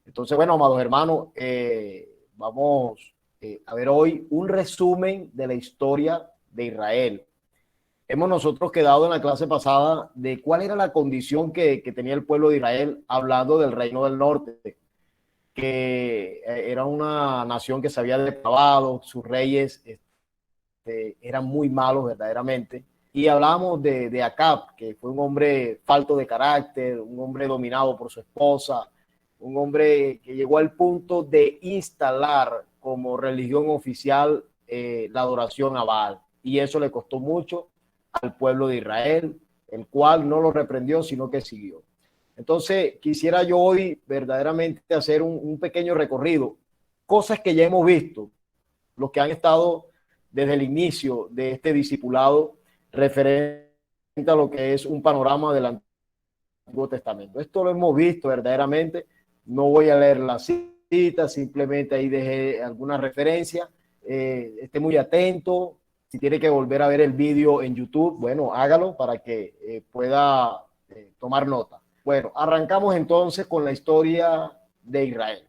Entonces, bueno, amados hermanos, vamos a ver hoy un resumen de la historia de Israel. Hemos nosotros quedado en la clase pasada de cuál era la condición que tenía el pueblo de Israel, hablando del reino del norte, que era una nación que se había depravado, sus reyes eran muy malos verdaderamente. Y hablábamos de Acab, que fue un hombre falto de carácter, un hombre dominado por su esposa, un hombre que llegó al punto de instalar como religión oficial la adoración a Baal. Y eso le costó mucho al pueblo de Israel, el cual no lo reprendió, sino que siguió. Entonces, quisiera yo hoy verdaderamente hacer un pequeño recorrido, cosas que ya hemos visto, los que han estado desde el inicio de este discipulado referente a lo que es un panorama del Antiguo Testamento. Esto lo hemos visto verdaderamente. No voy a leer la cita, simplemente ahí dejé alguna referencia. Esté muy atento. Si tiene que volver a ver el vídeo en YouTube, bueno, hágalo para que pueda tomar nota. Bueno, arrancamos entonces con la historia de Israel.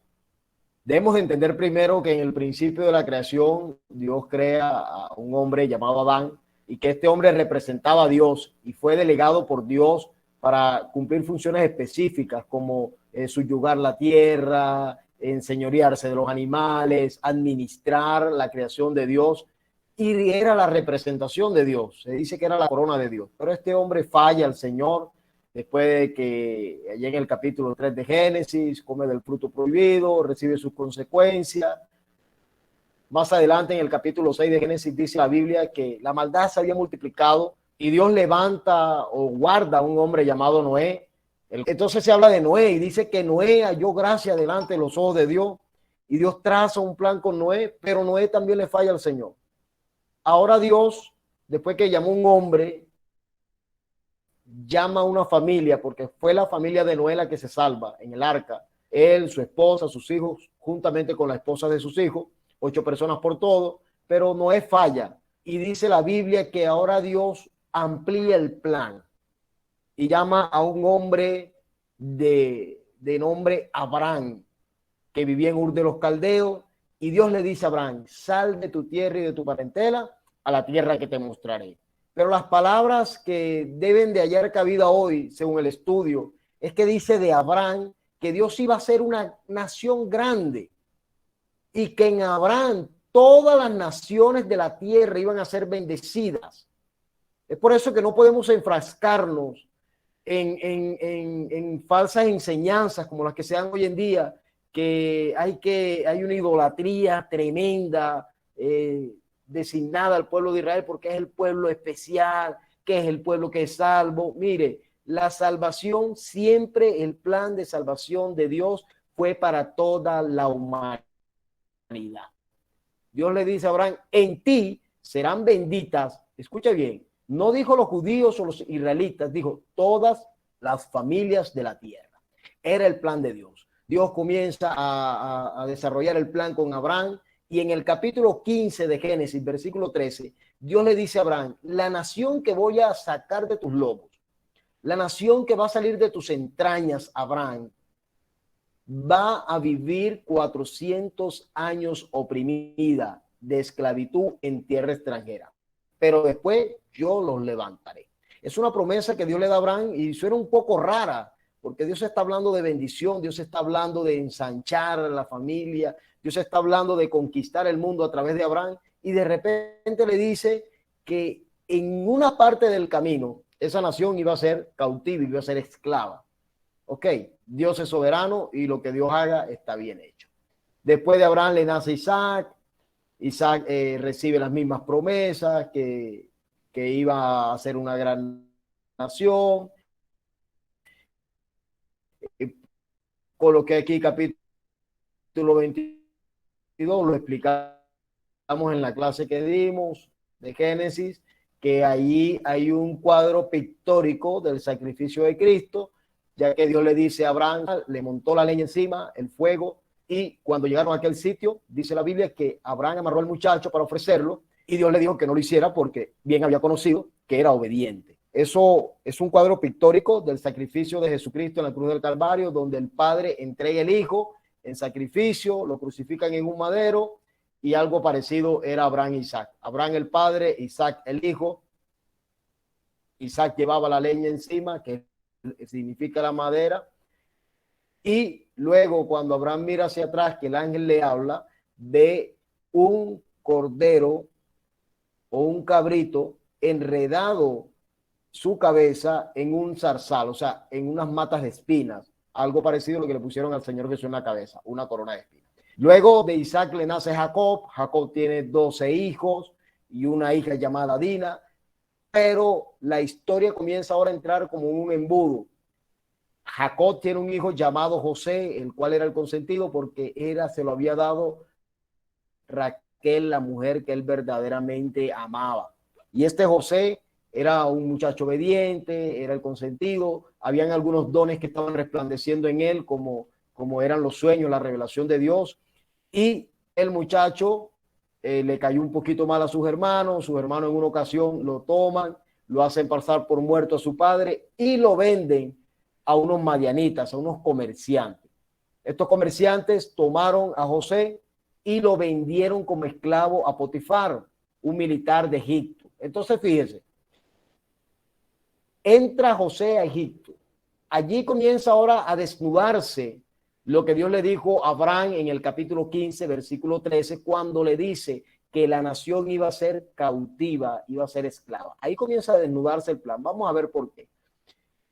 Debemos de entender primero que en el principio de la creación Dios crea a un hombre llamado Adán y que este hombre representaba a Dios y fue delegado por Dios para cumplir funciones específicas como subyugar la tierra, enseñorearse de los animales, administrar la creación de Dios, y era la representación de Dios. Se dice que era la corona de Dios, pero este hombre falla al Señor después de que allá en el capítulo 3 de Génesis come del fruto prohibido, recibe sus consecuencias. Más adelante en el capítulo 6 de Génesis dice la Biblia que la maldad se había multiplicado y Dios levanta o guarda a un hombre llamado Noé. Entonces se habla de Noé y dice que Noé halló gracia delante de los ojos de Dios y Dios traza un plan con Noé, pero Noé también le falla al Señor. Ahora Dios, después que llamó a un hombre, llama a una familia, porque fue la familia de Noé la que se salva en el arca. Él, su esposa, sus hijos, juntamente con la esposa de sus hijos, 8 personas por todo, pero Noé falla. Y dice la Biblia que ahora Dios amplía el plan y llama a un hombre de nombre Abraham, que vivía en Ur de los Caldeos, y Dios le dice a Abraham: sal de tu tierra y de tu parentela a la tierra que te mostraré. Pero las palabras que deben de hallar cabida hoy, según el estudio, es que dice de Abraham que Dios iba a ser una nación grande y que en Abraham todas las naciones de la tierra iban a ser bendecidas. Es por eso que no podemos enfrascarnos en falsas enseñanzas como las que se dan hoy en día, que hay una idolatría tremenda designada al pueblo de Israel porque es el pueblo especial, que es el pueblo que es salvo. Mire, la salvación, siempre el plan de salvación de Dios fue para toda la humanidad. Dios le dice a Abraham: en ti serán benditas, escucha bien, no dijo los judíos o los israelitas, dijo todas las familias de la tierra. Era el plan de Dios. Dios comienza a desarrollar el plan con Abraham y en el capítulo 15 de Génesis, versículo 13, Dios le dice a Abraham: la nación que voy a sacar de tus lomos, la nación que va a salir de tus entrañas, Abraham, va a vivir 400 años oprimida de esclavitud en tierra extranjera, pero después yo los levantaré. Es una promesa que Dios le da a Abraham y suena un poco rara, porque Dios está hablando de bendición, Dios está hablando de ensanchar la familia, Dios está hablando de conquistar el mundo a través de Abraham, y de repente le dice que en una parte del camino esa nación iba a ser cautiva, iba a ser esclava. Ok, Dios es soberano y lo que Dios haga está bien hecho. Después de Abraham le nace Isaac. Isaac recibe las mismas promesas, que iba a ser una gran nación. Coloqué aquí capítulo 22, lo explicamos en la clase que dimos de Génesis, que allí hay un cuadro pictórico del sacrificio de Cristo, ya que Dios le dice a Abraham, le montó la leña encima, el fuego, y cuando llegaron a aquel sitio, dice la Biblia que Abraham amarró al muchacho para ofrecerlo, y Dios le dijo que no lo hiciera porque bien había conocido que era obediente. Eso es un cuadro pictórico del sacrificio de Jesucristo en la cruz del Calvario, donde el Padre entrega el Hijo en sacrificio, lo crucifican en un madero, y algo parecido era Abraham e Isaac. Abraham el padre, Isaac el hijo. Isaac llevaba la leña encima, que significa la madera. Y luego, cuando Abraham mira hacia atrás, que el ángel le habla de un cordero o un cabrito enredado su cabeza en un zarzal, o sea, en unas matas de espinas, algo parecido a lo que le pusieron al Señor Jesús en la cabeza, una corona de espinas. Luego de Isaac le nace Jacob. Jacob tiene 12 hijos y una hija llamada Dina, pero la historia comienza ahora a entrar como un embudo. Jacob tiene un hijo llamado José, el cual era el consentido porque se lo había dado Raquel, la mujer que él verdaderamente amaba. Y este José era un muchacho obediente, era el consentido. Habían algunos dones que estaban resplandeciendo en él, como eran los sueños, la revelación de Dios. Y el muchacho le cayó un poquito mal a sus hermanos en una ocasión lo toman, lo hacen pasar por muerto a su padre y lo venden a unos madianitas, a unos comerciantes. Estos comerciantes tomaron a José y lo vendieron como esclavo a Potifar, un militar de Egipto. Entonces, fíjense, entra José a Egipto. Allí comienza ahora a desnudarse lo que Dios le dijo a Abraham en el capítulo 15, versículo 13, cuando le dice que la nación iba a ser cautiva, iba a ser esclava. Ahí comienza a desnudarse el plan. Vamos a ver por qué.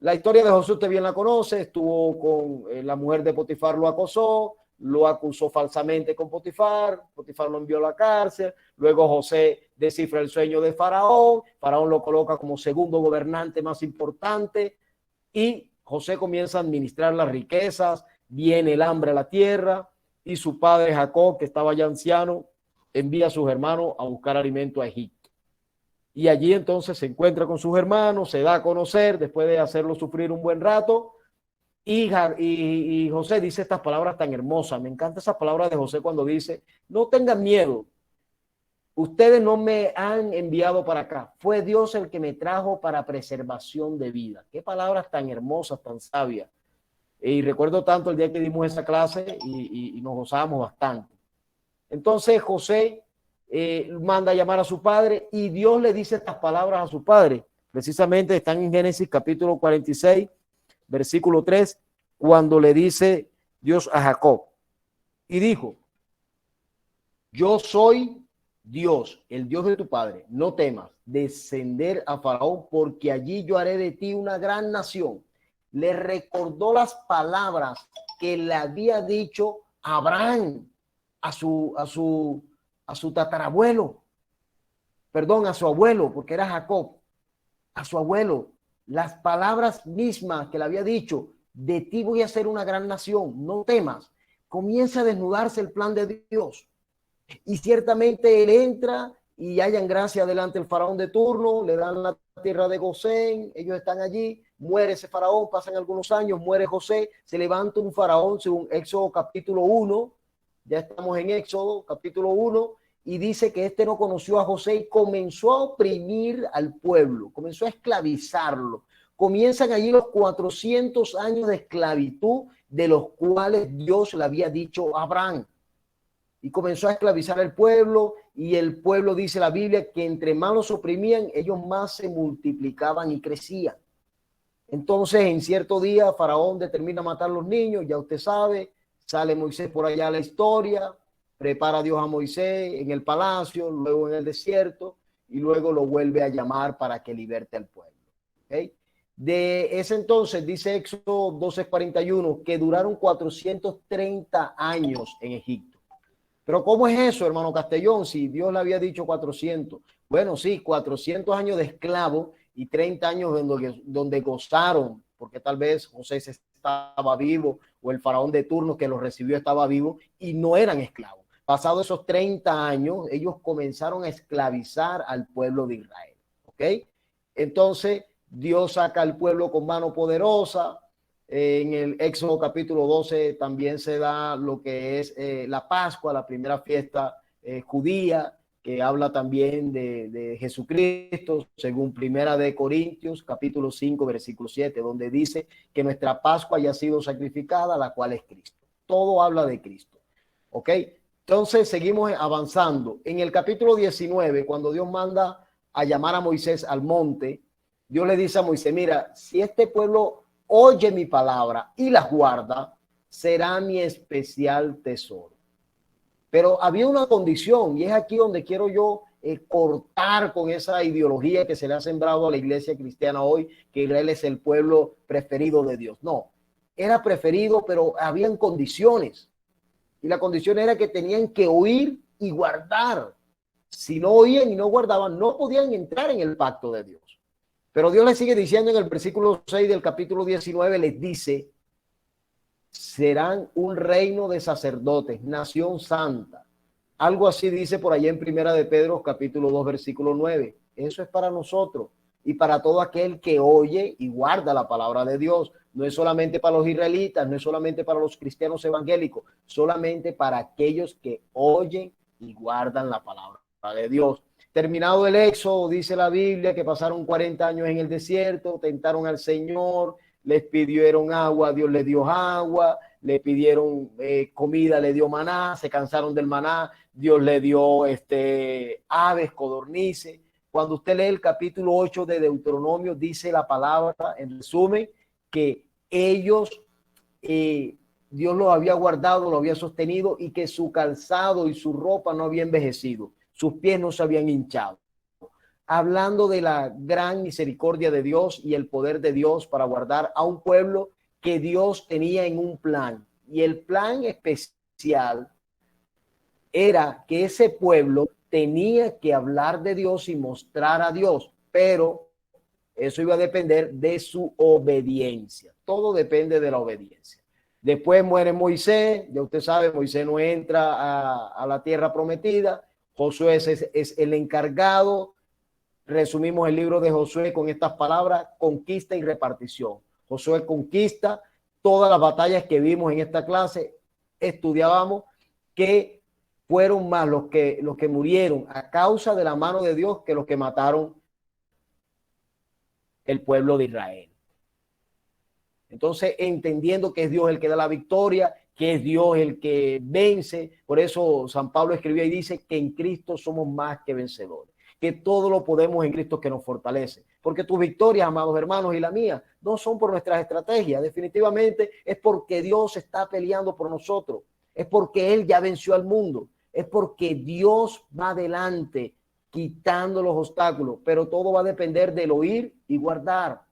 La historia de José usted bien la conoce. Estuvo con la mujer de Potifar, lo acosó, lo acusó falsamente con Potifar. Potifar lo envió a la cárcel. Luego José descifra el sueño de Faraón. Faraón lo coloca como segundo gobernante más importante y José comienza a administrar las riquezas. Viene el hambre a la tierra y su padre Jacob, que estaba ya anciano, envía a sus hermanos a buscar alimento a Egipto. Y allí entonces se encuentra con sus hermanos, se da a conocer después de hacerlo sufrir un buen rato. Y José dice estas palabras tan hermosas. Me encanta esas palabras de José cuando dice: no tengan miedo, ustedes no me han enviado para acá, fue Dios el que me trajo para preservación de vida. Qué palabras tan hermosas, tan sabias. Y recuerdo tanto el día que dimos esa clase y nos gozábamos bastante. Entonces José manda a llamar a su padre y Dios le dice estas palabras a su padre. Precisamente están en Génesis capítulo 46, versículo 3, cuando le dice Dios a Jacob. Y dijo: yo soy Dios, el Dios de tu padre. No temas descender a Faraón, porque allí yo haré de ti una gran nación. Le recordó las palabras que le había dicho Abraham a su tatarabuelo, perdón, a su abuelo, porque era Jacob, a su abuelo, las palabras mismas que le había dicho: de ti voy a hacer una gran nación, no temas. Comienza a desnudarse el plan de Dios. Y ciertamente él entra y hallan gracia delante del faraón de turno, le dan la tierra de Gosén, ellos están allí, muere ese faraón, pasan algunos años, muere José, se levanta un faraón según Éxodo capítulo 1, ya estamos en Éxodo capítulo 1, y dice que este no conoció a José y comenzó a oprimir al pueblo, comenzó a esclavizarlo. Comienzan allí los 400 años de esclavitud de los cuales Dios le había dicho a Abraham. Y comenzó a esclavizar al pueblo, y el pueblo, dice la Biblia, que entre más los oprimían, ellos más se multiplicaban y crecían. Entonces, en cierto día, Faraón determina matar a los niños, ya usted sabe, sale Moisés por allá a la historia, prepara a Dios a Moisés en el palacio, luego en el desierto, y luego lo vuelve a llamar para que liberte al pueblo. ¿Okay? De ese entonces, dice Éxodo 12:41, que duraron 430 años en Egipto. Pero ¿cómo es eso, hermano Castellón? Si Dios le había dicho 400. Bueno, sí, 400 años de esclavo y 30 años donde gozaron, porque tal vez José estaba vivo o el faraón de turno que los recibió estaba vivo y no eran esclavos. Pasados esos 30 años, ellos comenzaron a esclavizar al pueblo de Israel. ¿Ok? Entonces, Dios saca al pueblo con mano poderosa. En el Éxodo capítulo 12 también se da lo que es la Pascua, la primera fiesta judía, que habla también de Jesucristo, según Primera de Corintios, capítulo 5, versículo 7, donde dice que nuestra Pascua ya ha sido sacrificada, la cual es Cristo. Todo habla de Cristo. ¿Ok? Entonces seguimos avanzando. En el capítulo 19, cuando Dios manda a llamar a Moisés al monte, Dios le dice a Moisés, mira, si este pueblo oye mi palabra y las guarda, será mi especial tesoro. Pero había una condición, y es aquí donde quiero yo cortar con esa ideología que se le ha sembrado a la iglesia cristiana hoy, que Israel es el pueblo preferido de Dios. No, era preferido, pero habían condiciones. Y la condición era que tenían que oír y guardar. Si no oían y no guardaban, no podían entrar en el pacto de Dios. Pero Dios les sigue diciendo en el versículo 6 del capítulo 19, les dice, serán un reino de sacerdotes, nación santa. Algo así dice por allá en Primera de Pedro, capítulo 2, versículo 9. Eso es para nosotros y para todo aquel que oye y guarda la palabra de Dios. No es solamente para los israelitas, no es solamente para los cristianos evangélicos, solamente para aquellos que oyen y guardan la palabra de Dios. Terminado el éxodo, dice la Biblia que pasaron 40 años en el desierto, tentaron al Señor, les pidieron agua, Dios les dio agua, le pidieron comida, le dio maná, se cansaron del maná, Dios le dio aves, codornices. Cuando usted lee el capítulo 8 de Deuteronomio, dice la palabra, en resumen, que ellos, Dios los había guardado, los había sostenido y que su calzado y su ropa no había envejecido, sus pies no se habían hinchado. Hablando de la gran misericordia de Dios y el poder de Dios para guardar a un pueblo que Dios tenía en un plan. Y el plan especial era que ese pueblo tenía que hablar de Dios y mostrar a Dios, pero eso iba a depender de su obediencia. Todo depende de la obediencia. Después muere Moisés, ya usted sabe, Moisés no entra a la tierra prometida, Josué es el encargado. Resumimos el libro de Josué con estas palabras: conquista y repartición. Josué conquista todas las batallas que vimos en esta clase. Estudiábamos que fueron más los que murieron a causa de la mano de Dios que los que mataron el pueblo de Israel. Entonces, entendiendo que es Dios el que da la victoria, que es Dios el que vence, por eso San Pablo escribía y dice que en Cristo somos más que vencedores, que todo lo podemos en Cristo que nos fortalece. Porque tus victorias, amados hermanos, y la mía, no son por nuestras estrategias, definitivamente es porque Dios está peleando por nosotros, es porque Él ya venció al mundo, es porque Dios va adelante quitando los obstáculos, pero todo va a depender del oír y guardar.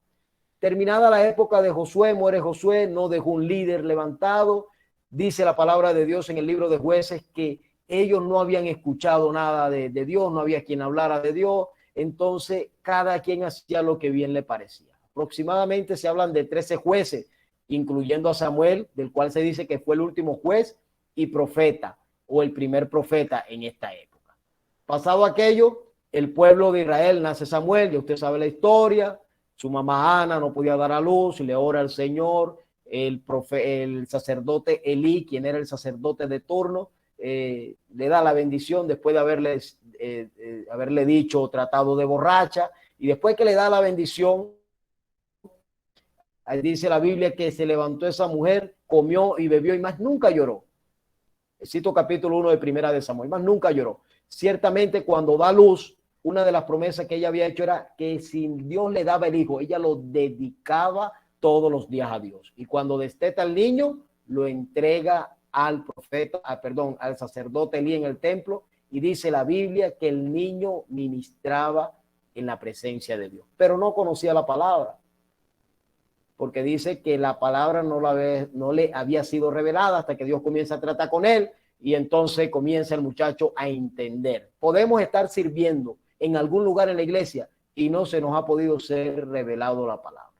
Terminada la época de Josué, muere Josué, no dejó un líder levantado. Dice la palabra de Dios en el libro de Jueces que ellos no habían escuchado nada de Dios, no había quien hablara de Dios, entonces cada quien hacía lo que bien le parecía. Aproximadamente se hablan de 13 jueces, incluyendo a Samuel, del cual se dice que fue el último juez y profeta, o el primer profeta en esta época. Pasado aquello, el pueblo de Israel, nace Samuel, ya usted sabe la historia. Su mamá Ana no podía dar a luz y le ora al Señor. El sacerdote Elí, quien era el sacerdote de turno, le da la bendición después de haberle dicho tratado de borracha. Y después que le da la bendición, dice la Biblia que se levantó esa mujer, comió y bebió y más nunca lloró. Cito capítulo 1 de Primera de Samuel, más nunca lloró. Ciertamente cuando da luz, una de las promesas que ella había hecho era que si Dios le daba el hijo, ella lo dedicaba todos los días a Dios. Y cuando desteta al niño, lo entrega al profeta, al sacerdote Elí en el templo, y dice la Biblia que el niño ministraba en la presencia de Dios, pero no conocía la palabra, porque dice que la palabra no le había sido revelada hasta que Dios comienza a tratar con él, y entonces comienza el muchacho a entender. Podemos estar sirviendo en algún lugar en la iglesia y no se nos ha podido ser revelado la palabra.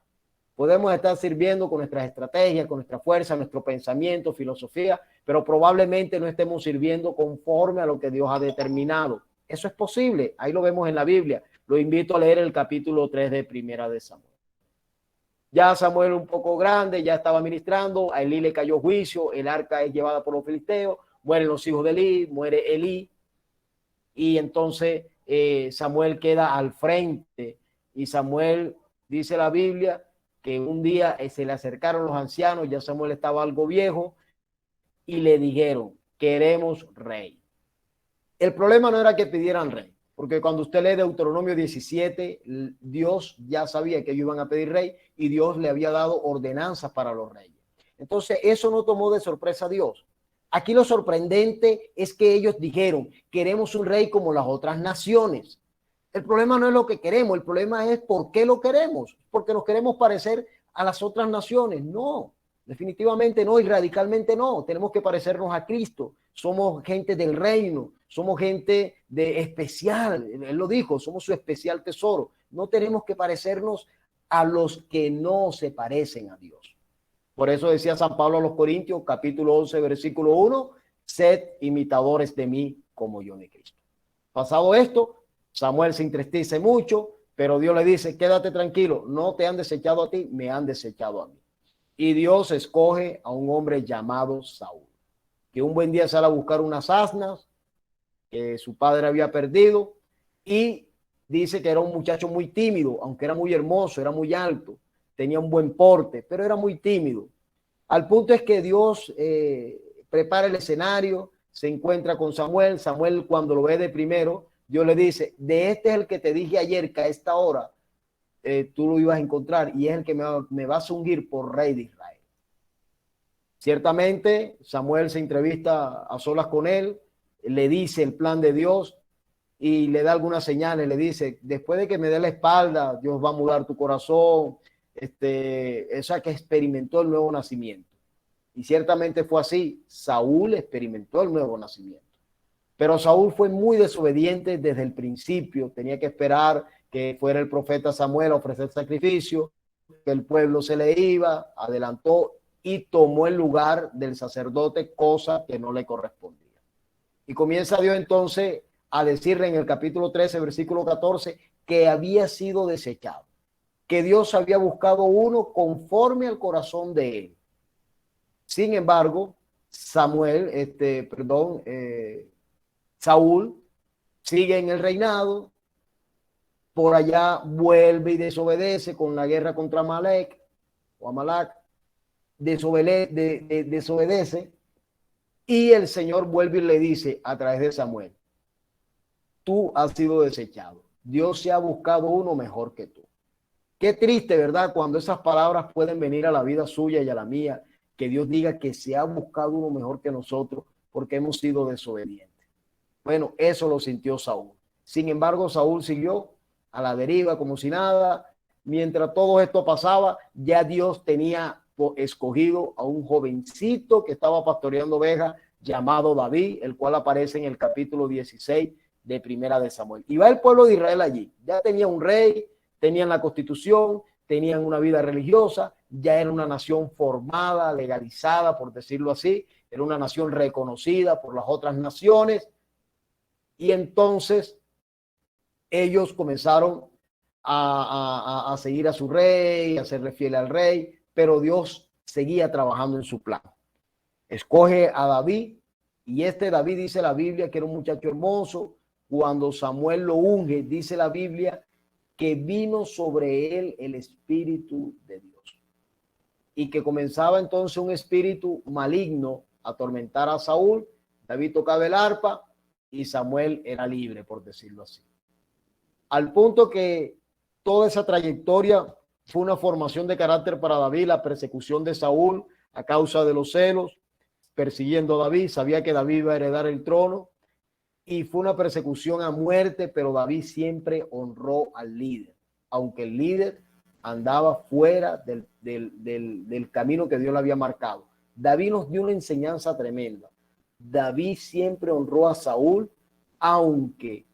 Podemos estar sirviendo con nuestras estrategias, con nuestra fuerza, nuestro pensamiento, filosofía, pero probablemente no estemos sirviendo conforme a lo que Dios ha determinado. Eso es posible, ahí lo vemos en la Biblia. Lo invito a leer el capítulo 3 de Primera de Samuel. Ya Samuel un poco grande, ya estaba ministrando, a Elí le cayó juicio, el arca es llevada por los filisteos, mueren los hijos de Elí, muere Elí, y entonces Samuel queda al frente, y Samuel, dice la Biblia, que un día se le acercaron los ancianos, ya Samuel estaba algo viejo, y le dijeron, queremos rey. El problema no era que pidieran rey, porque cuando usted lee Deuteronomio 17, Dios ya sabía que ellos iban a pedir rey y Dios le había dado ordenanzas para los reyes. Entonces, eso no tomó de sorpresa a Dios. Aquí lo sorprendente es que ellos dijeron, queremos un rey como las otras naciones. El problema no es lo que queremos, el problema es por qué lo queremos, porque nos queremos parecer a las otras naciones. No, definitivamente no y radicalmente no. Tenemos que parecernos a Cristo. Somos gente del reino, somos gente de especial. Él lo dijo, somos su especial tesoro. No tenemos que parecernos a los que no se parecen a Dios. Por eso decía San Pablo a los Corintios, capítulo 11, versículo 1, sed imitadores de mí como yo de Cristo. Pasado esto, Samuel se entristece mucho, pero Dios le dice, quédate tranquilo, no te han desechado a ti, me han desechado a mí. Y Dios escoge a un hombre llamado Saúl, que un buen día sale a buscar unas asnas que su padre había perdido y dice que era un muchacho muy tímido, aunque era muy hermoso, era muy alto, tenía un buen porte, pero era muy tímido. Al punto es que Dios prepara el escenario, se encuentra con Samuel. Samuel, cuando lo ve de primero, Dios le dice, de este es el que te dije ayer que a esta hora tú lo ibas a encontrar y es el que me vas a ungir por rey de Israel. Ciertamente, Samuel se entrevista a solas con él, le dice el plan de Dios y le da algunas señales, le dice, después de que me dé la espalda, Dios va a mudar tu corazón, esa que experimentó el nuevo nacimiento. Y ciertamente fue así, Saúl experimentó el nuevo nacimiento. Pero Saúl fue muy desobediente desde el principio, tenía que esperar que fuera el profeta Samuel a ofrecer sacrificio, que el pueblo se le iba, adelantó y tomó el lugar del sacerdote, cosa que no le correspondía. Y comienza Dios entonces a decirle en el capítulo 13, versículo 14, que había sido desechado, que Dios había buscado uno conforme al corazón de él. Sin embargo, Saúl sigue en el reinado, por allá vuelve y desobedece con la guerra contra Amalek, desobedece, y el Señor vuelve y le dice a través de Samuel, tú has sido desechado, Dios se ha buscado uno mejor que tú. Qué triste, ¿verdad? Cuando esas palabras pueden venir a la vida suya y a la mía, que Dios diga que se ha buscado uno mejor que nosotros porque hemos sido desobedientes. Bueno, eso lo sintió Saúl. Sin embargo, Saúl siguió a la deriva como si nada. Mientras todo esto pasaba, ya Dios tenía escogido a un jovencito que estaba pastoreando ovejas llamado David, el cual aparece en el capítulo 16 de Primera de Samuel. Y va el pueblo de Israel allí. Ya tenía un rey, tenían la constitución, tenían una vida religiosa, ya era una nación formada, legalizada, por decirlo así, era una nación reconocida por las otras naciones. Y entonces ellos comenzaron a seguir a su rey, a serle fiel al rey, pero Dios seguía trabajando en su plan. Escoge a David y David, dice la Biblia, que era un muchacho hermoso. Cuando Samuel lo unge, dice la Biblia, que vino sobre él el Espíritu de Dios y que comenzaba entonces un espíritu maligno a atormentar a Saúl. David tocaba el arpa y Samuel era libre, por decirlo así. Al punto que toda esa trayectoria fue una formación de carácter para David, la persecución de Saúl a causa de los celos, persiguiendo a David, sabía que David iba a heredar el trono y fue una persecución a muerte, pero David siempre honró al líder, aunque el líder andaba fuera del camino que Dios le había marcado. David nos dio una enseñanza tremenda. David siempre honró a Saúl, aunque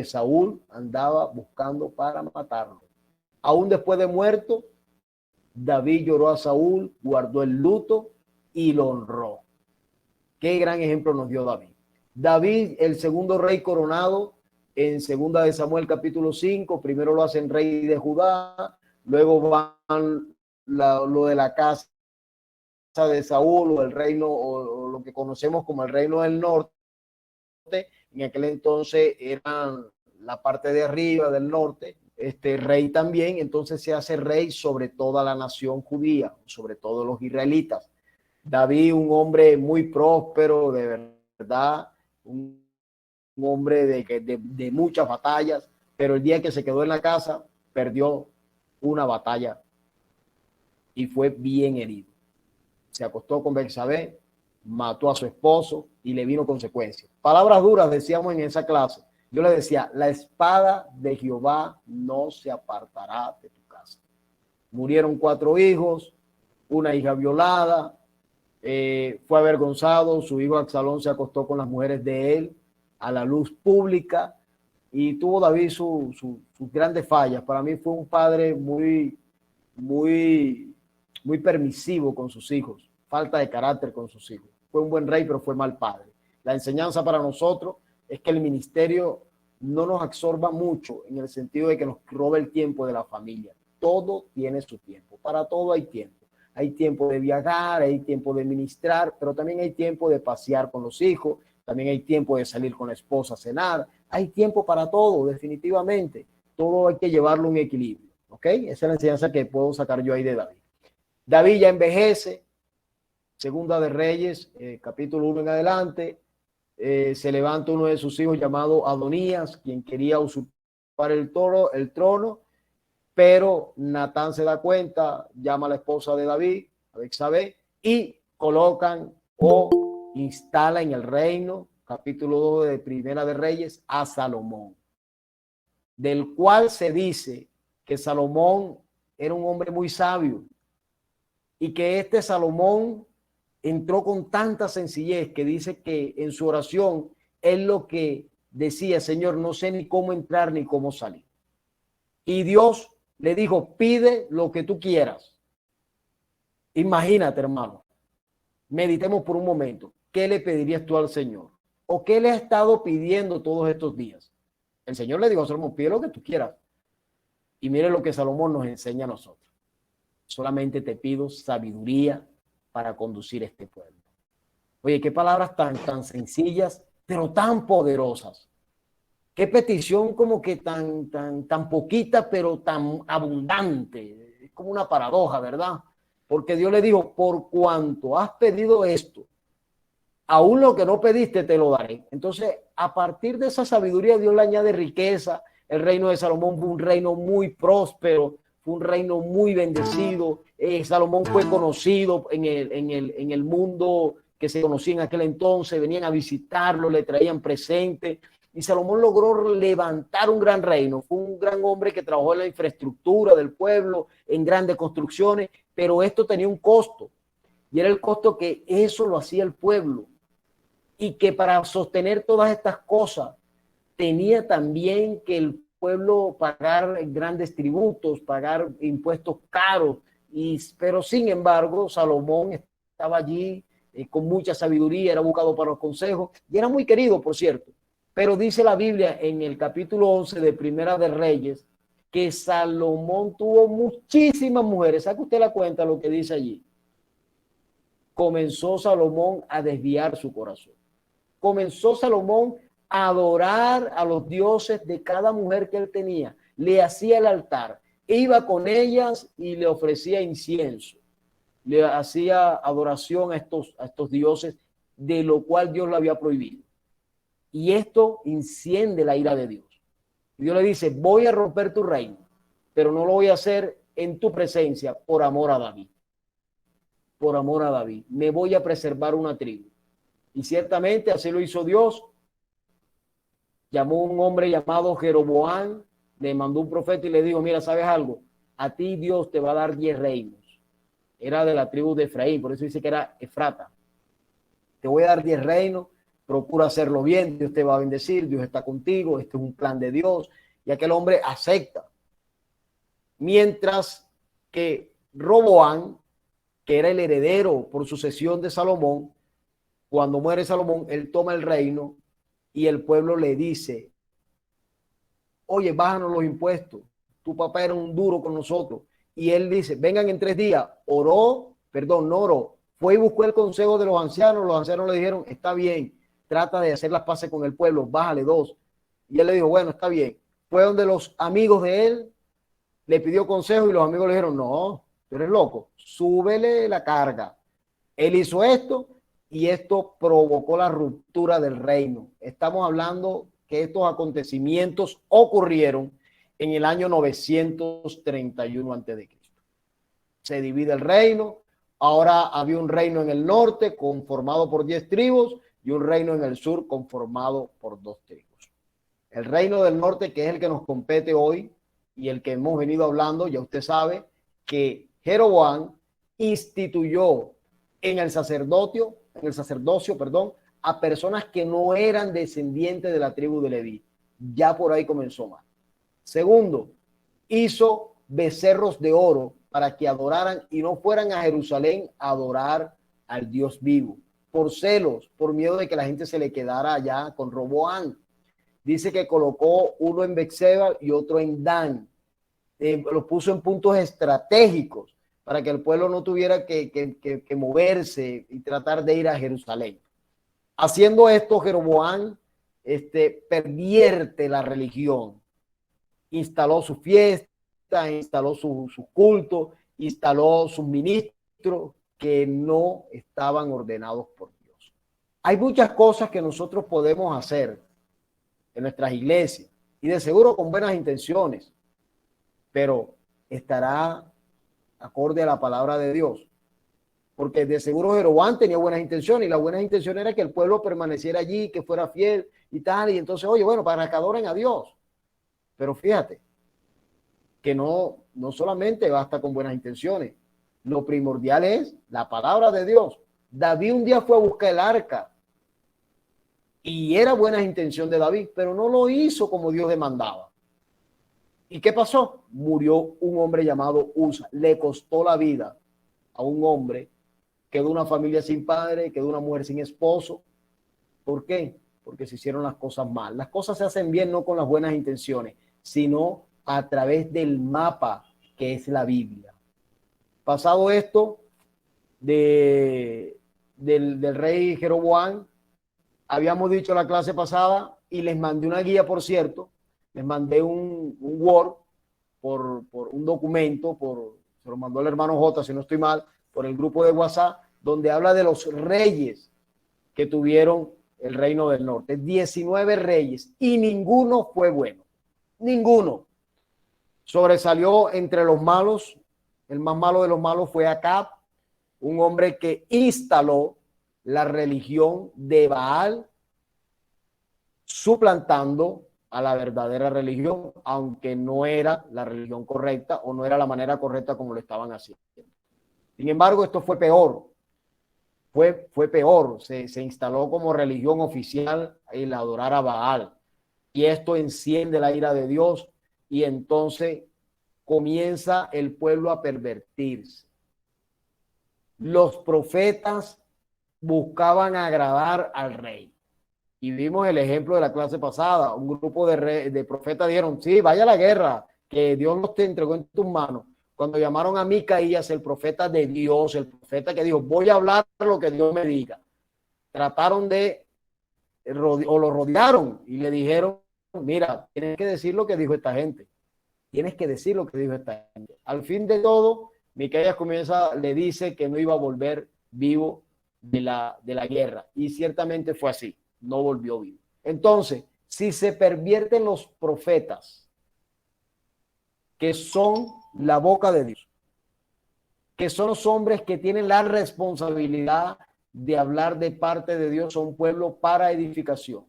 Saúl andaba buscando para matarlo. Aún después de muerto, David lloró a Saúl, guardó el luto y lo honró. Qué gran ejemplo nos dio David. David, el segundo rey coronado en segunda de Samuel capítulo 5, primero lo hacen rey de Judá, luego van lo de la casa de Saúl o el reino o lo que conocemos como el reino del norte. En aquel entonces eran la parte de arriba del norte, rey también, entonces se hace rey sobre toda la nación judía, sobre todos los israelitas. David, un hombre muy próspero, de verdad, un hombre de muchas batallas, pero el día que se quedó en la casa, perdió una batalla y fue bien herido. Se acostó con Betsabé, mató a su esposo y le vino consecuencias. Palabras duras decíamos en esa clase. Yo le decía, la espada de Jehová no se apartará de tu casa. Murieron 4 hijos, una hija violada, fue avergonzado, su hijo Absalón se acostó con las mujeres de él a la luz pública y tuvo David sus grandes fallas. Para mí fue un padre muy permisivo con sus hijos, falta de carácter con sus hijos. Fue un buen rey, pero fue mal padre. La enseñanza para nosotros es que el ministerio no nos absorba mucho en el sentido de que nos robe el tiempo de la familia. Todo tiene su tiempo, para todo hay tiempo. Hay tiempo de viajar, hay tiempo de ministrar, pero también hay tiempo de pasear con los hijos, también hay tiempo de salir con la esposa a cenar, hay tiempo para todo, definitivamente. Todo hay que llevarlo en equilibrio, ¿ok? Esa es la enseñanza que puedo sacar yo ahí de David. David ya envejece, Segunda de Reyes, capítulo 1 en adelante, se levanta uno de sus hijos llamado Adonías, quien quería usurpar el trono, pero Natán se da cuenta, llama a la esposa de David, a Betsabé, y colocan o instalan en el reino, capítulo 2 de Primera de Reyes, a Salomón, del cual se dice que Salomón era un hombre muy sabio y que este Salomón entró con tanta sencillez que dice que en su oración él lo que decía, Señor, no sé ni cómo entrar ni cómo salir. Y Dios le dijo, pide lo que tú quieras. Imagínate, hermano, meditemos por un momento. ¿Qué le pedirías tú al Señor? ¿O qué le ha estado pidiendo todos estos días? El Señor le dijo a Salomón, pide lo que tú quieras. Y mire lo que Salomón nos enseña a nosotros. Solamente te pido sabiduría para conducir este pueblo. Oye, qué palabras tan sencillas, pero tan poderosas. Qué petición como que tan poquita, pero tan abundante. Es como una paradoja, ¿verdad? Porque Dios le dijo, por cuanto has pedido esto, aún lo que no pediste te lo daré. Entonces, a partir de esa sabiduría, Dios le añade riqueza. El reino de Salomón fue un reino muy próspero, fue un reino muy bendecido. Salomón fue conocido en el mundo que se conocía en aquel entonces, venían a visitarlo, le traían presentes. Y Salomón logró levantar un gran reino. Fue un gran hombre que trabajó en la infraestructura del pueblo, en grandes construcciones, pero esto tenía un costo. Y era el costo que eso lo hacía el pueblo. Y que para sostener todas estas cosas tenía también que el pueblo pagar grandes tributos, pagar impuestos caros. Pero sin embargo, Salomón estaba allí con mucha sabiduría, era buscado para los consejos y era muy querido, por cierto. Pero dice la Biblia en el capítulo 11 de Primera de Reyes que Salomón tuvo muchísimas mujeres. ¿Sabe usted la cuenta lo que dice allí? Comenzó Salomón a desviar su corazón. Comenzó Salomón a adorar a los dioses de cada mujer que él tenía. Le hacía el altar, iba con ellas y le ofrecía incienso. Le hacía adoración a estos dioses, de lo cual Dios lo había prohibido. Y esto enciende la ira de Dios. Y Dios le dice, voy a romper tu reino, pero no lo voy a hacer en tu presencia por amor a David. Por amor a David. Me voy a preservar una tribu. Y ciertamente así lo hizo Dios. Llamó a un hombre llamado Jeroboam, le mandó un profeta y le dijo, mira, ¿sabes algo? A ti Dios te va a dar 10 reinos. Era de la tribu de Efraín, por eso dice que era Efrata. Te voy a dar 10 reinos, procura hacerlo bien, Dios te va a bendecir, Dios está contigo, este es un plan de Dios. Y aquel hombre acepta. Mientras que Roboam, que era el heredero por sucesión de Salomón, cuando muere Salomón, él toma el reino y el pueblo le dice, oye, bájanos los impuestos, tu papá era un duro con nosotros. Y él dice, vengan en 3 días. No oró, fue y buscó el consejo de los ancianos le dijeron, está bien, trata de hacer las paces con el pueblo, bájale 2. Y él le dijo, bueno, está bien. Fue donde los amigos de él, le pidió consejo y los amigos le dijeron, no, tú eres loco, súbele la carga. Él hizo esto y esto provocó la ruptura del reino. Estamos hablando que estos acontecimientos ocurrieron en el año 931 a.C. Se divide el reino. Ahora había un reino en el norte conformado por 10 tribus y un reino en el sur conformado por 2 tribus. El reino del norte, que es el que nos compete hoy y el que hemos venido hablando, ya usted sabe que Jeroboam instituyó en el sacerdocio, a personas que no eran descendientes de la tribu de Leví. Ya por ahí comenzó mal. Segundo, hizo becerros de oro para que adoraran y no fueran a Jerusalén a adorar al Dios vivo, por celos, por miedo de que la gente se le quedara allá con Roboán. Dice que colocó uno en Betseba y otro en Dan. Los puso en puntos estratégicos para que el pueblo no tuviera que moverse y tratar de ir a Jerusalén. Haciendo esto, Jeroboam pervierte la religión. Instaló su fiesta, instaló su culto, instaló sus ministros que no estaban ordenados por Dios. Hay muchas cosas que nosotros podemos hacer en nuestras iglesias y de seguro con buenas intenciones, pero estará acorde a la palabra de Dios. Porque de seguro Jeroboam tenía buenas intenciones y la buena intención era que el pueblo permaneciera allí, que fuera fiel y tal. Y entonces, oye, bueno, para que adoren a Dios. Pero fíjate que no solamente basta con buenas intenciones. Lo primordial es la palabra de Dios. David un día fue a buscar el arca y era buena intención de David, pero no lo hizo como Dios demandaba. ¿Y qué pasó? Murió un hombre llamado Usa. Le costó la vida a un hombre, quedó una familia sin padre, quedó una mujer sin esposo. ¿Por qué? Porque se hicieron las cosas mal. Las cosas se hacen bien no con las buenas intenciones, sino a través del mapa que es la Biblia. Pasado esto del rey Jeroboam, habíamos dicho la clase pasada y les mandé una guía, por cierto, les mandé un Word por un documento, se lo mandó el hermano J, si no estoy mal, por el grupo de WhatsApp, donde habla de los reyes que tuvieron el reino del norte. 19 reyes y ninguno fue bueno. Ninguno. Sobresalió entre los malos. El más malo de los malos fue Acab, un hombre que instaló la religión de Baal, suplantando a la verdadera religión, aunque no era la religión correcta o no era la manera correcta como lo estaban haciendo. Sin embargo, esto fue peor. Fue peor. Se instaló como religión oficial el adorar a Baal. Y esto enciende la ira de Dios y entonces comienza el pueblo a pervertirse. Los profetas buscaban agradar al rey. Y vimos el ejemplo de la clase pasada. Un grupo de profetas dijeron, sí, vaya a la guerra, que Dios nos te entregó en tus manos. Cuando llamaron a Micaías, el profeta de Dios, el profeta que dijo, voy a hablar lo que Dios me diga. Trataron o lo rodearon y le dijeron, mira, tienes que decir lo que dijo esta gente. Tienes que decir lo que dijo esta gente. Al fin de todo, Micaías le dice que no iba a volver vivo de la guerra. Y ciertamente fue así. No volvió vivo. Entonces, si se pervierten los profetas, que son la boca de Dios, que son los hombres que tienen la responsabilidad de hablar de parte de Dios a un pueblo para edificación.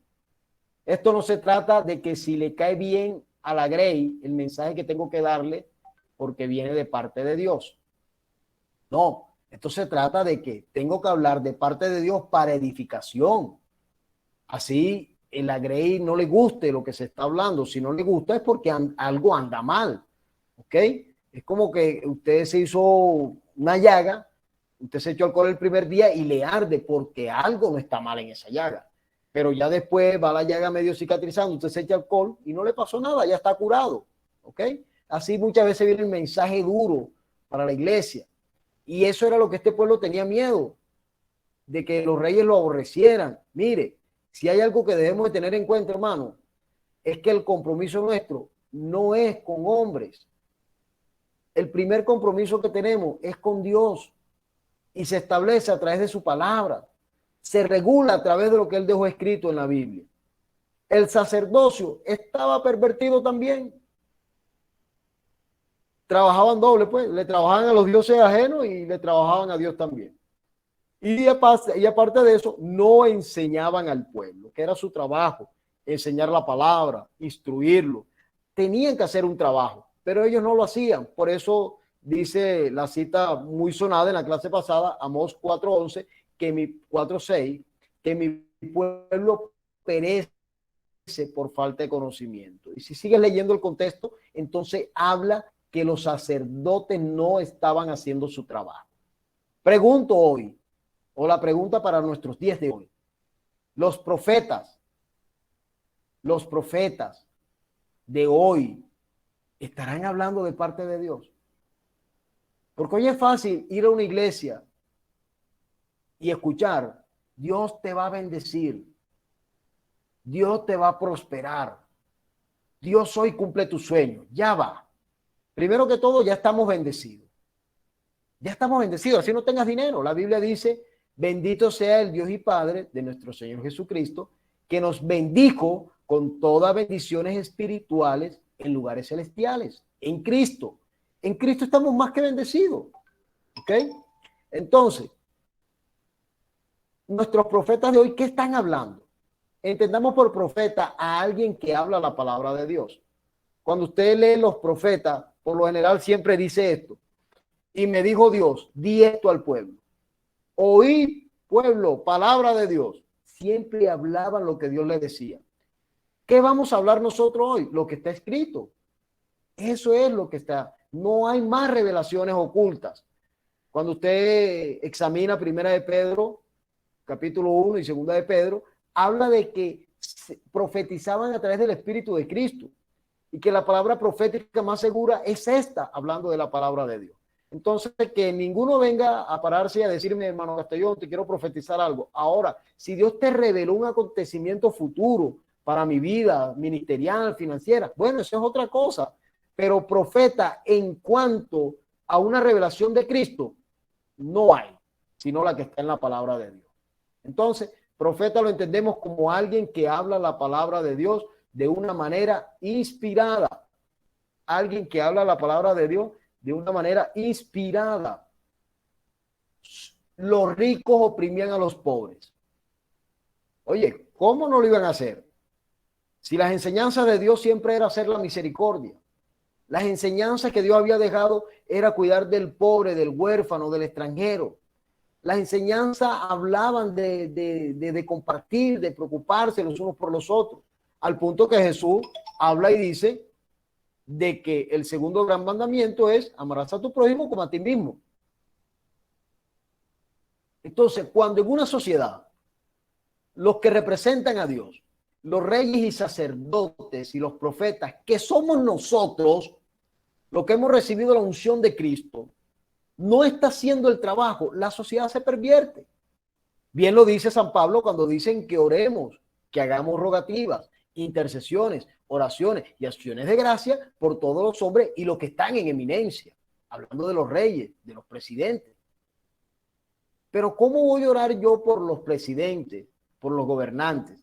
Esto no se trata de que si le cae bien a la Grey el mensaje que tengo que darle porque viene de parte de Dios. No, esto se trata de que tengo que hablar de parte de Dios para edificación. Así el Grey no le guste lo que se está hablando. Si no le gusta es porque algo anda mal. ¿Ok? Es como que usted se hizo una llaga, usted se echó alcohol el primer día y le arde porque algo no está mal en esa llaga. Pero ya después va la llaga medio cicatrizando, usted se echa alcohol y no le pasó nada, ya está curado. ¿Ok? Así muchas veces viene el mensaje duro para la iglesia. Y eso era lo que este pueblo tenía miedo, de que los reyes lo aborrecieran. Mire, si hay algo que debemos de tener en cuenta, hermano, es que el compromiso nuestro no es con hombres. El primer compromiso que tenemos es con Dios. y se establece a través de su palabra, se regula a través de lo que él dejó escrito en la Biblia. El sacerdocio estaba pervertido también. Trabajaban doble, pues, le trabajaban a los dioses ajenos y le trabajaban a Dios también. Y aparte de eso, no enseñaban al pueblo, que era su trabajo, enseñar la palabra, instruirlo. Tenían que hacer un trabajo, pero ellos no lo hacían. Por eso dice la cita muy sonada en la clase pasada, Amós 4:11, que 4:6, que mi pueblo perece por falta de conocimiento. Y si sigues leyendo el contexto, entonces habla que los sacerdotes no estaban haciendo su trabajo. Pregunto hoy, o la pregunta para nuestros días de hoy, los profetas de hoy estarán hablando de parte de Dios. Porque hoy es fácil ir a una iglesia y escuchar, Dios te va a bendecir, Dios te va a prosperar, Dios hoy cumple tu sueño, ya va. Primero que todo, ya estamos bendecidos. Ya estamos bendecidos, así no tengas dinero. La Biblia dice, bendito sea el Dios y Padre de nuestro Señor Jesucristo, que nos bendijo con todas bendiciones espirituales en lugares celestiales, en Cristo. En Cristo estamos más que bendecidos. ¿Ok? Entonces, nuestros profetas de hoy, ¿qué están hablando? Entendamos por profeta a alguien que habla la palabra de Dios. Cuando usted lee los profetas, por lo general siempre dice esto. Y me dijo Dios, di esto al pueblo. Oí, pueblo, palabra de Dios. Siempre hablaban lo que Dios les decía. ¿Qué vamos a hablar nosotros hoy? Lo que está escrito. Eso es lo que está. No hay más revelaciones ocultas. Cuando usted examina Primera de Pedro, capítulo 1 y Segunda de Pedro, habla de que profetizaban a través del Espíritu de Cristo y que la palabra profética más segura es esta, hablando de la palabra de Dios. Entonces, que ninguno venga a pararse y a decirme, hermano Castellón, te quiero profetizar algo. Ahora, si Dios te reveló un acontecimiento futuro para mi vida ministerial, financiera, bueno, eso es otra cosa. Pero profeta en cuanto a una revelación de Cristo, no hay, sino la que está en la palabra de Dios. Entonces, profeta lo entendemos como alguien que habla la palabra de Dios de una manera inspirada. Alguien que habla la palabra de Dios de una manera inspirada. Los ricos oprimían a los pobres. Oye, ¿cómo no lo iban a hacer? Si las enseñanzas de Dios siempre era hacer la misericordia. Las enseñanzas que Dios había dejado era cuidar del pobre, del huérfano, del extranjero. Las enseñanzas hablaban de compartir, de preocuparse los unos por los otros. Al punto que Jesús habla y dice de que el segundo gran mandamiento es amarás a tu prójimo como a ti mismo. Entonces, cuando en una sociedad los que representan a Dios, los reyes y sacerdotes y los profetas, que somos nosotros, los que hemos recibido la unción de Cristo, no está haciendo el trabajo, la sociedad se pervierte. Bien lo dice San Pablo cuando dicen que oremos, que hagamos rogativas, intercesiones, oraciones y acciones de gracia por todos los hombres y los que están en eminencia, hablando de los reyes, de los presidentes. Pero ¿cómo voy a orar yo por los presidentes, por los gobernantes?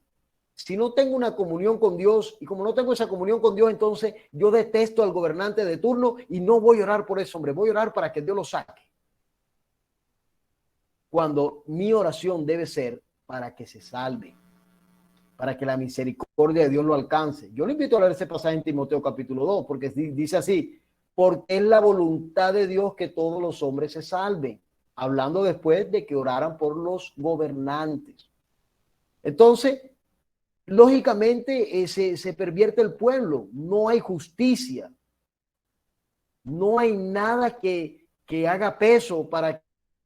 Si no tengo una comunión con Dios, y como no tengo esa comunión con Dios, entonces yo detesto al gobernante de turno y no voy a orar por ese hombre, voy a orar para que Dios lo saque. Cuando mi oración debe ser para que se salve, para que la misericordia de Dios lo alcance. Yo le invito a leer ese pasaje en Timoteo capítulo 2, porque dice así, porque es la voluntad de Dios que todos los hombres se salven, hablando después de que oraran por los gobernantes. Entonces, lógicamente se pervierte el pueblo, no hay justicia, no hay nada que haga peso para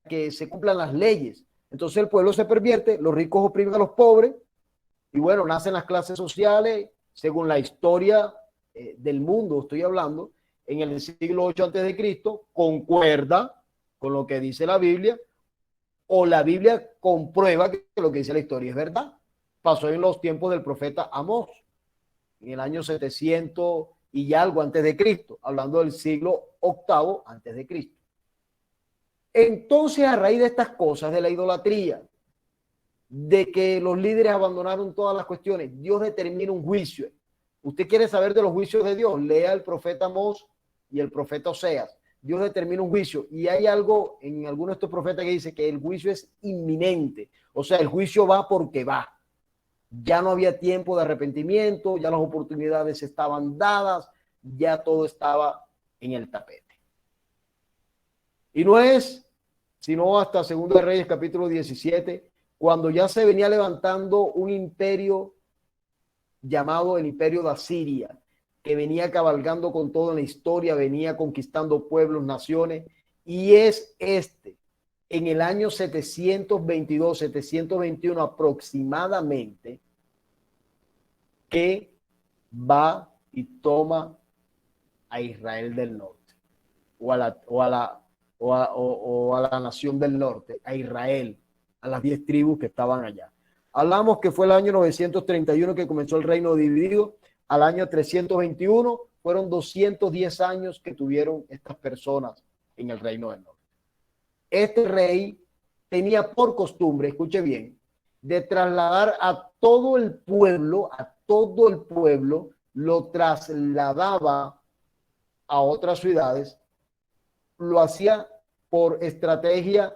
que se cumplan las leyes. Entonces el pueblo se pervierte, los ricos oprimen a los pobres y bueno, nacen las clases sociales según la historia del mundo, estoy hablando, en el siglo 8 antes de Cristo, concuerda con lo que dice la Biblia o la Biblia comprueba que lo que dice la historia es verdad. Pasó en los tiempos del profeta Amós, en el año 700 y algo antes de Cristo, hablando del siglo octavo antes de Cristo. Entonces, a raíz de estas cosas, de la idolatría, de que los líderes abandonaron todas las cuestiones, Dios determina un juicio. Usted quiere saber de los juicios de Dios, lea el profeta Amós y el profeta Oseas. Dios determina un juicio y hay algo en algunos de estos profetas que dice que el juicio es inminente, o sea, el juicio va porque va. Ya no había tiempo de arrepentimiento, ya las oportunidades estaban dadas, ya todo estaba en el tapete. Y no es sino hasta Segundo de Reyes capítulo 17, cuando ya se venía levantando un imperio llamado el Imperio de Asiria, que venía cabalgando con todo en la historia, venía conquistando pueblos, naciones, y es en el año 722, 721 aproximadamente, que va y toma a Israel del norte, o a la nación del norte, a Israel, a las 10 tribus que estaban allá. Hablamos que fue el año 931 que comenzó el reino dividido, al año 321 fueron 210 años que tuvieron estas personas en el reino del norte. Este rey tenía por costumbre, escuche bien, de trasladar a todo el pueblo, lo trasladaba a otras ciudades, lo hacía por estrategia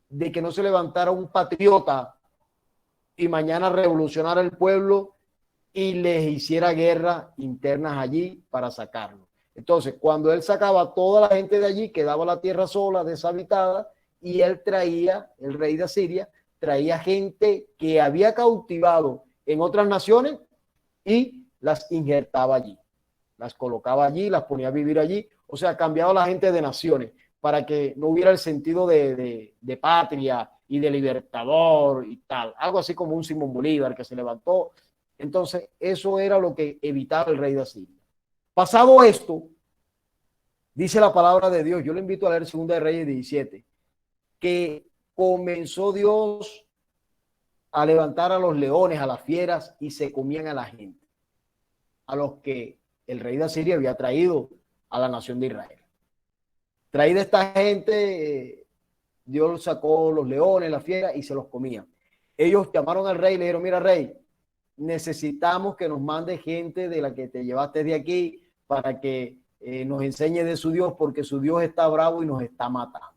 de que no se levantara un patriota y mañana revolucionara el pueblo y les hiciera guerra internas allí para sacarlo. Entonces, cuando él sacaba a toda la gente de allí, quedaba la tierra sola, deshabitada, y él traía, el rey de Asiria, traía gente que había cautivado en otras naciones y las injertaba allí, las colocaba allí, las ponía a vivir allí, o sea, cambiaba la gente de naciones para que no hubiera el sentido de patria y de libertador y tal, algo así como un Simón Bolívar que se levantó. Entonces, eso era lo que evitaba el rey de Asiria. Pasado esto, dice la palabra de Dios, yo le invito a leer Segunda de Reyes 17, que comenzó Dios a levantar a los leones, a las fieras, y se comían a la gente, a los que el rey de Asiria había traído a la nación de Israel. Traída esta gente, Dios sacó los leones, las fieras, y se los comían. Ellos llamaron al rey y le dijeron, mira rey, necesitamos que nos mande gente de la que te llevaste de aquí para que nos enseñe de su Dios, porque su Dios está bravo y nos está matando.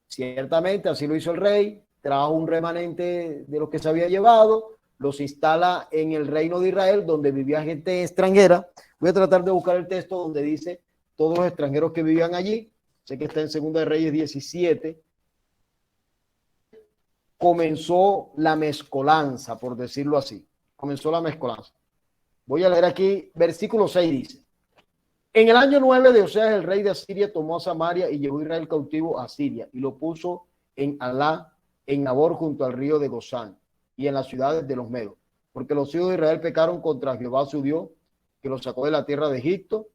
Ciertamente así lo hizo el rey, trajo un remanente de los que se había llevado, los instala en el reino de Israel, donde vivía gente extranjera. Voy a tratar de buscar el texto donde dice todos los extranjeros que vivían allí. Sé que está en Segunda de Reyes 17. Comenzó la mezcolanza, por decirlo así. Comenzó la mezcolanza. Voy a leer aquí, versículo 6 dice: en el año 9 de Oseas, el rey de Asiria tomó a Samaria y llevó a Israel cautivo a Siria y lo puso en Alá, en Nabor, junto al río de Gozán y en las ciudades de los Medos, porque los hijos de Israel pecaron contra Jehová su Dios, que los sacó de la tierra de Egipto,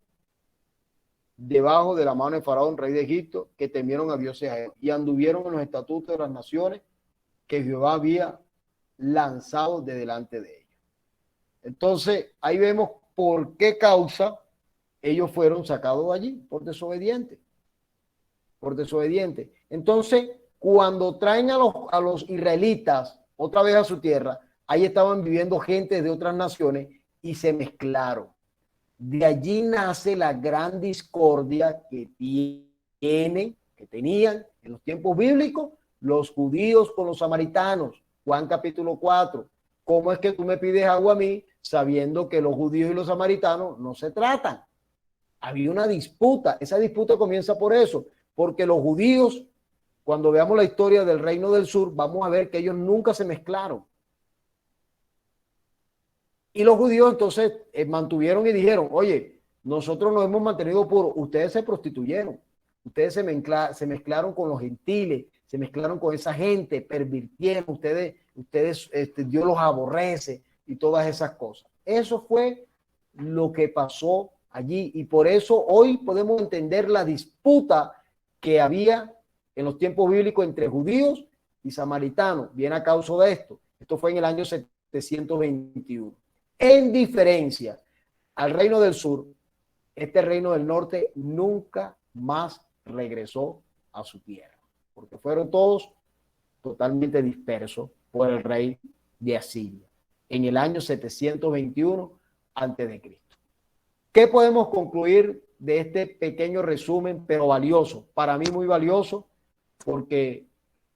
debajo de la mano de Faraón, rey de Egipto, que temieron a dioses ajenos y anduvieron en los estatutos de las naciones que Jehová había lanzado de delante de ellos. Entonces, ahí vemos por qué causa ellos fueron sacados de allí, por desobedientes. Por desobedientes. Entonces, cuando traen a los israelitas otra vez a su tierra, ahí estaban viviendo gente de otras naciones y se mezclaron. De allí nace la gran discordia que tenían en los tiempos bíblicos los judíos con los samaritanos. Juan capítulo 4. ¿Cómo es que tú me pides agua a mí sabiendo que los judíos y los samaritanos no se tratan? Había una disputa. Esa disputa comienza por eso, porque los judíos, cuando veamos la historia del reino del sur, vamos a ver que ellos nunca se mezclaron. Y los judíos entonces mantuvieron y dijeron, oye, nosotros nos hemos mantenido puros, ustedes se prostituyeron, ustedes se mezclaron con los gentiles, se mezclaron con esa gente, pervirtieron, ustedes Dios los aborrece y todas esas cosas. Eso fue lo que pasó allí y por eso hoy podemos entender la disputa que había en los tiempos bíblicos entre judíos y samaritanos, viene a causa de esto. Esto fue en el año 721. En diferencia al reino del sur, este reino del norte nunca más regresó a su tierra, porque fueron todos totalmente dispersos por el rey de Asiria en el año 721 a.C. ¿Qué podemos concluir de este pequeño resumen, pero valioso? Para mí muy valioso, porque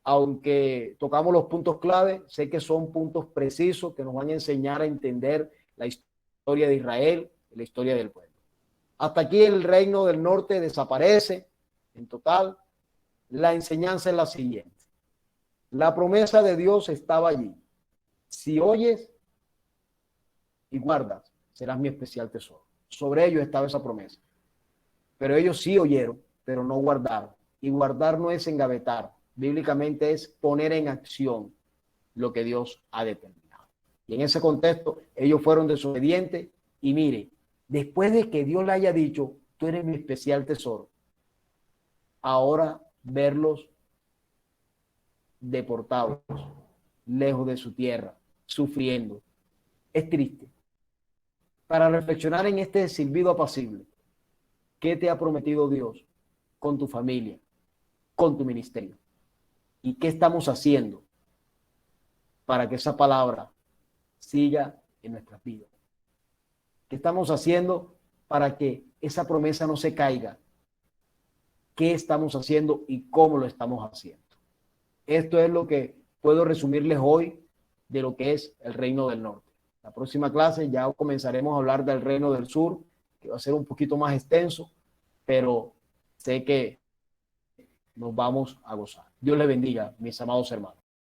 aunque tocamos los puntos clave, sé que son puntos precisos que nos van a enseñar a entender la historia de Israel, la historia del pueblo. Hasta aquí el reino del norte desaparece en total. La enseñanza es la siguiente. La promesa de Dios estaba allí. Si oyes y guardas, serás mi especial tesoro. Sobre ellos estaba esa promesa. Pero ellos sí oyeron, pero no guardaron. Y guardar no es engavetar. Bíblicamente es poner en acción lo que Dios ha determinado. Y en ese contexto, ellos fueron desobedientes. Y mire, después de que Dios le haya dicho, tú eres mi especial tesoro, ahora verlos deportados, lejos de su tierra, sufriendo, es triste. Para reflexionar en este silbido apacible, ¿qué te ha prometido Dios con tu familia, con tu ministerio? ¿Y qué estamos haciendo para que esa palabra siga en nuestras vidas? ¿Qué estamos haciendo para que esa promesa no se caiga? ¿Qué estamos haciendo y cómo lo estamos haciendo? Esto es lo que puedo resumirles hoy de lo que es el Reino del Norte. La próxima clase ya comenzaremos a hablar del Reino del Sur, que va a ser un poquito más extenso, pero sé que nos vamos a gozar. Dios les bendiga, mis amados hermanos.